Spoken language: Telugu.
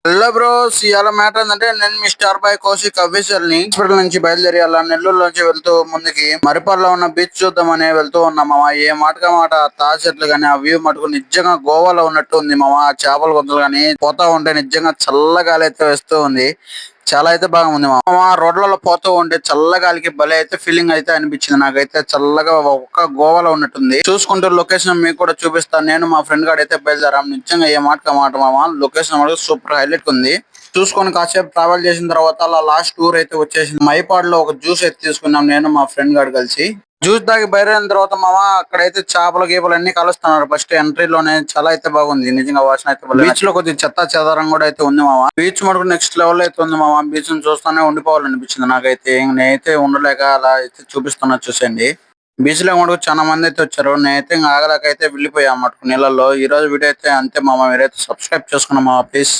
హలో బ్రోస్, ఇవాళ మ్యాటర్ ఏంటంటే నేను మీ స్టార్ బాయ్ కౌశిక్ అఫీషియల్ ని హాస్పిటల్ నుంచి బయలుదేరి అలా నెల్లూరు నుంచి వెళ్తూ ముందుకి మరిపల్లిలో ఉన్న బీచ్ చూద్దామని వెళ్తూ ఉన్నాం మామ. ఏ మాటగా మాట తాజ చెట్లు గానీ ఆ వ్యూ మటుకు నిజంగా గోవాలో ఉన్నట్టు ఉంది మామ. ఆ చేపల గుంతలు గానీ పోతా ఉంటే నిజంగా చల్లగాలి అయితే వేస్తూ ఉంది. చాలా అయితే బాగా ఉంది మామ. రోడ్లలో పోతూ ఉంటే చల్లగాలికి భలే అయితే ఫీలింగ్ అయితే అనిపించింది నాకైతే. చల్లగా ఒక్క గోవాలో ఉన్నట్టుంది. చూసుకుంటూ లొకేషన్ మీకు కూడా చూపిస్తాను. నేను మా ఫ్రెండ్ గాడు అయితే బయలుదేరాం. నిజంగా ఏ మాట మాట మామ, లొకేషన్ కూడా సూపర్ హైలైట్ ఉంది. చూసుకొని కాసేపు ట్రావెల్ చేసిన తర్వాత అలా లాస్ట్ టూర్ అయితే వచ్చేసింది. మైపాడ్ లో ఒక జ్యూస్ అయితే తీసుకున్నాం నేను మా ఫ్రెండ్ గాడు కలిసి. జ్యూస్ తాగి బయలుదేరిన తర్వాత మామ అక్కడైతే చేపల గీపలు అన్ని కలుస్తున్నారు. ఫస్ట్ ఎంట్రీలోనే చాలా అయితే బాగుంది నిజంగా. వాసన అయితే బీచ్ లో కొద్దిగా చెత్త చెదారం కూడా అయితే ఉంది మామ. బీచ్ మటుకు నెక్స్ట్ లెవెల్ అయితే ఉంది మామ. బీచ్ ని చూస్తానే ఉండిపోవాలనిపించింది నాకైతే. నేనైతే ఉండలేక అలా అయితే చూపిస్తున్నా చూసండి. బీచ్ లో మటుకు చాలా మంది అయితే వచ్చారు. నేనైతే ఆగలేక అయితే వెళ్ళిపోయా మటుకు నీళ్ళలో. ఈ రోజు వీడియో అయితే అంతే మామ. మీరైతే సబ్స్క్రైబ్ చేసుకున్నాం మామ ప్లీజ్.